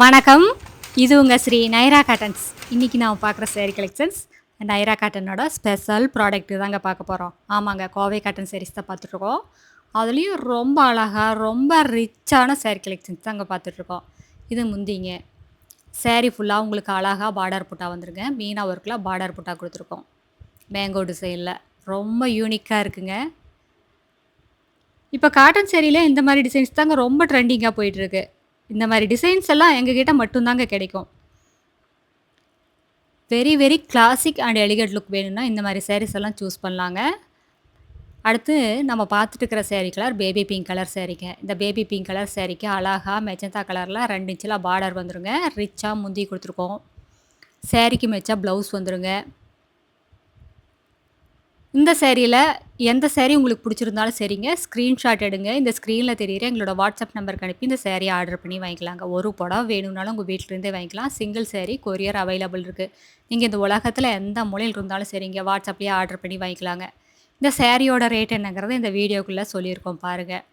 வணக்கம். இது உங்க ஸ்ரீ நைரா காட்டன்ஸ். இன்னைக்கு நான் பார்க்குற சேரீ கலெக்ஷன்ஸ் நைரா காட்டனோட ஸ்பெஷல் ப்ராடக்ட் தாங்க பார்க்க போகிறோம். ஆமாங்க, கோவை காட்டன் சாரீஸ் தான் பார்த்துட்ருக்கோம். அதுலேயும் ரொம்ப அழகா, ரொம்ப ரிச்சான சேரீ கலெக்ஷன்ஸ் தாங்க பார்த்துட்ருக்கோம். இது முந்திங்க. சேரீ ஃபுல்லாக உங்களுக்கு அழகா பார்டர் புட்டா வந்துருங்க. மீனா ஒர்க்கில் பார்டர் புட்டா கொடுத்துருக்கோம். மேங்கோ டிசைனில் ரொம்ப யூனிக்காக இருக்குங்க. இப்போ காட்டன் சேரீல இந்த மாதிரி டிசைன்ஸ் தாங்க ரொம்ப ட்ரெண்டிங்காக போயிட்டுருக்கு. இந்த மாதிரி டிசைன்ஸ் எல்லாம் எங்ககிட்ட மட்டும்தாங்க கிடைக்கும். Very very classic and elegant look வேணும்னா இந்த மாதிரி சாரீஸ் எல்லாம் சூஸ் பண்ணலாங்க. அடுத்து நம்ம பார்த்துட்டு இருக்கிற sari colour baby pink colour சேரீங்க. இந்த பேபி பிங்க் கலர் சேரீக்கு அழகா மெஜந்தா கலரில் 2 இன்ச்சில் பார்டர் வந்துருங்க. ரிச்சாக முந்தி கொடுத்துருக்கோம். சேரீக்கு மெச்சா ப்ளவுஸ் வந்துருங்க. இந்த சேரீல எந்த சேரீ உங்களுக்கு பிடிச்சிருந்தாலும் சரிங்க, ஸ்க்ரீன்ஷாட் எடுங்க. இந்த ஸ்க்ரீனில் தெரியிற எங்களோட வாட்ஸ்அப் நம்பருக்கு அனுப்பி இந்த சேரீ ஆர்டர் பண்ணி வாங்கிக்கலாங்க. ஒரு புடவை வேணும்னாலும் உங்கள் வீட்டிலேருந்தே வாங்கிக்கலாம். சிங்கிள் சேரீ கொரியர் அவைலபிள் இருக்குது. நீங்கள் இந்த உலகத்தில் எந்த மூலையில் இருந்தாலும் சரிங்க, வாட்ஸ்அப்லேயே ஆர்டர் பண்ணி வாங்கிக்கலாங்க. இந்த சேரீயோட ரேட் என்னங்கிறத இந்த வீடியோக்குள்ளே சொல்லியிருக்கோம் பாருங்கள்.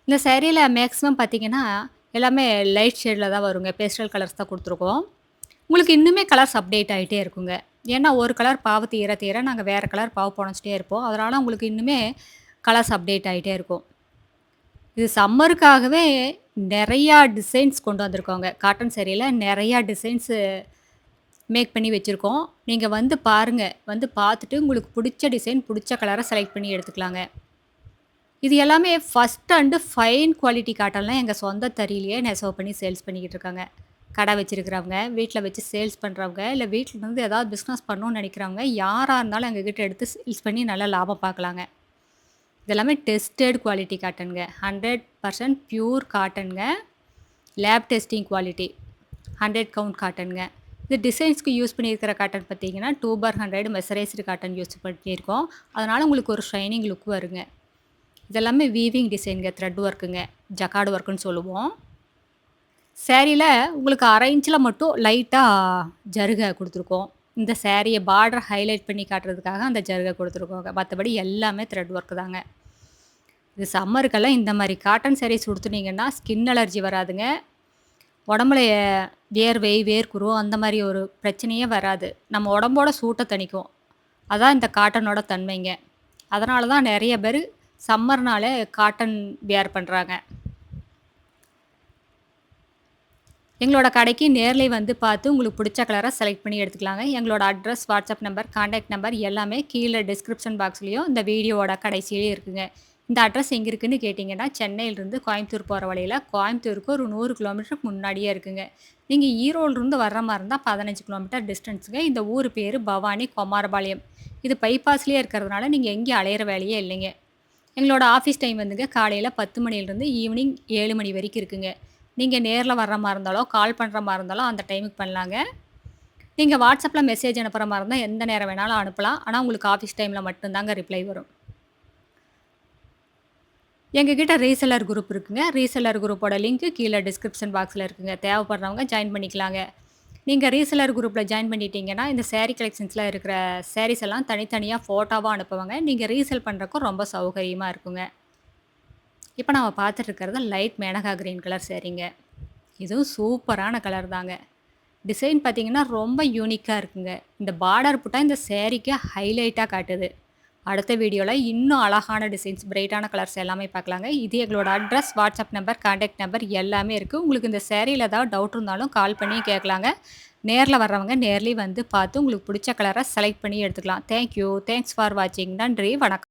இந்த சேரீல மேக்ஸிமம் பார்த்தீங்கன்னா எல்லாமே லைட் ஷேடில் தான் வருங்க. பேஸ்டல் கலர்ஸ் தான் கொடுத்துருக்கோம். உங்களுக்கு இன்னுமே கலர்ஸ் அப்டேட் ஆகிட்டே இருக்குங்க. ஏன்னா ஒரு கலர் பாவு தீர தீர நாங்கள் வேறு கலர் பாவு புனைச்சிட்டே இருப்போம். அதனால் உங்களுக்கு இன்னுமே கலர்ஸ் அப்டேட் ஆகிட்டே இருக்கும். இது சம்மருக்காகவே நிறையா டிசைன்ஸ் கொண்டு வந்திருக்கோங்க. காட்டன் சேரீல நிறையா டிசைன்ஸு மேக் பண்ணி வச்சுருக்கோம். நீங்கள் வந்து பாருங்கள். வந்து பார்த்துட்டு உங்களுக்கு பிடிச்ச டிசைன், பிடிச்ச கலரை செலக்ட் பண்ணி எடுத்துக்கலாங்க. இது எல்லாமே ஃபர்ஸ்ட் அண்டு ஃபைன் குவாலிட்டி காட்டன்லாம் எங்கள் சொந்த தறியிலேயே நெசவு பண்ணி சேல்ஸ் பண்ணிக்கிட்டு இருக்காங்க. கடை வச்சிருக்கிறவங்க, வீட்டில் வச்சு சேல்ஸ் பண்ணுறவங்க, இல்லை வீட்டிலேருந்து ஏதாவது பிஸ்னஸ் பண்ணணும்னு நினைக்கிறவங்க, யாராக இருந்தாலும் எங்ககிட்ட எடுத்து சேல்ஸ் பண்ணி நல்லா லாபம் பார்க்கலாங்க. இதெல்லாமே டெஸ்டட் குவாலிட்டி காட்டனுங்க. 100% பியூர் காட்டனுங்க. Lab testing quality. 100 கவுண்ட் காட்டனுங்க. இது டிசைன்ஸ்க்கு யூஸ் பண்ணியிருக்கிற காட்டன் பார்த்தீங்கன்னா 2/100 மெசரைஸ்டு காட்டன் யூஸ் பண்ணியிருக்கோம். அதனால் உங்களுக்கு ஒரு ஷைனிங் லுக் வருங்க. இதெல்லாமே வீவிங் டிசைனுங்க, த்ரெட் ஒர்க்குங்க, ஜக்கார்டு ஒர்க்குன்னு சொல்லுவோம். சேரீல உங்களுக்கு 1/2 இன்ச்சில் மட்டும் லைட்டாக ஜருகை கொடுத்துருக்கோம். இந்த சேரீயை பார்டர் ஹைலைட் பண்ணி காட்டுறதுக்காக அந்த ஜருகை கொடுத்துருக்கோங்க. மற்றபடி எல்லாமே த்ரெட் ஒர்க்கு தாங்க. இது சம்மருக்கெல்லாம் இந்த மாதிரி காட்டன் சேரீஸ் உடுத்துனீங்கன்னா ஸ்கின் அலர்ஜி வராதுங்க. உடம்புல வேர்வை, வேர்க்குரு அந்த மாதிரி ஒரு பிரச்சனையே வராது. நம்ம உடம்போட சூட்டை தணிக்கும். அதான் இந்த காட்டனோட தன்மைங்க. அதனால தான் நிறைய பேர் சம்மர்னாலே காட்டன் வியர் பண்ணுறாங்க. எங்களோட கடைக்கு நேர்ல வந்து பார்த்து உங்களுக்கு பிடிச்ச கலரை செலக்ட் பண்ணி எடுத்துக்கலாங்க. எங்களோட address, WhatsApp number, contact number எல்லாமே கீழே டிஸ்கிரிப்ஷன் பாக்ஸ்லேயும் இந்த வீடியோவோட கடைசியிலேயே இருக்குங்க. இந்த அட்ரஸ் எங்கே இருக்குன்னு கேட்டிங்கன்னா, சென்னையிலேருந்து கோயம்புத்தூர் போகிற வழியில் கோயம்புத்தூருக்கு ஒரு 100 கிலோமீட்டருக்கு முன்னாடியே இருக்குங்க. நீங்கள் ஈரோடுலேருந்து வர்ற மாதிரி இருந்தால் 15 கிலோமீட்டர் டிஸ்டன்ஸுங்க. இந்த ஊர் பேர் பவானி குமாரபாளையம். இது பைபாஸ்லேயே இருக்கிறதுனால நீங்கள் எங்கேயும் அலையிற வேலையே இல்லைங்க. எங்களோட ஆஃபீஸ் டைம் வந்துங்க காலையில் 10 மணிலேருந்து ஈவினிங் 7 மணி வரைக்கும் இருக்குங்க. நீங்கள் நேரில் வர்ற மாதிரி இருந்தாலோ, கால் பண்ணுற மாதிரி இருந்தாலோ அந்த டைமுக்கு பண்ணலாங்க. நீங்கள் வாட்ஸ்அப்பில் மெசேஜ் அனுப்புகிற மாதிரி இருந்தால் எந்த நேரம் வேணாலும் அனுப்பலாம். ஆனால் உங்களுக்கு ஆஃபீஸ் டைமில் மட்டும்தாங்க ரிப்ளை வரும். எங்ககிட்ட ரீசெல்லர் குரூப் இருக்குங்க. ரீசெல்லர் குரூப்போட லிங்க்கு கீழே டிஸ்கிரிப்ஷன் பாக்ஸில் இருக்குங்க. தேவைப்படுறவங்க ஜாயின் பண்ணிக்கலாங்க. நீங்கள் ரீசெல்லர் குரூப்பில் ஜாயின் பண்ணிட்டீங்கன்னா, இந்த சேரீ கலெக்ஷன்ஸில் இருக்கிற சேரீஸ் எல்லாம் தனித்தனியாக ஃபோட்டோவாக அனுப்புவாங்க. நீங்கள் ரீசெல் பண்ணுறக்கும் ரொம்ப சௌகரியமாக இருக்குங்க. இப்போ நம்ம பார்த்துட்டு இருக்கிறது லைட் மேனகா கிரீன் கலர் சேரீங்க. இதுவும் சூப்பரான கலர் தாங்க. டிசைன் பார்த்தீங்கன்னா ரொம்ப யூனிக்காக இருக்குங்க. இந்த பார்டர் புட்டா இந்த சேரீக்கு ஹைலைட்டாக காட்டுது. அடுத்த வீடியோவில் இன்னும் அழகான டிசைன்ஸ், பிரைட்டான கலர்ஸ் எல்லாமே பார்க்கலாங்க. இது எங்களோட address, WhatsApp number, contact number எல்லாமே இருக்குது. உங்களுக்கு இந்த சேரீயில் ஏதாவது டவுட் இருந்தாலும் கால் பண்ணி கேட்கலாங்க. நேரில் வர்றவங்க நேர்லேயே வந்து பார்த்து உங்களுக்கு பிடிச்ச கலரை செலக்ட் பண்ணி எடுத்துக்கலாம். தேங்க்யூ. தேங்க்ஸ் ஃபார் வாட்சிங். நன்றி, வணக்கம்.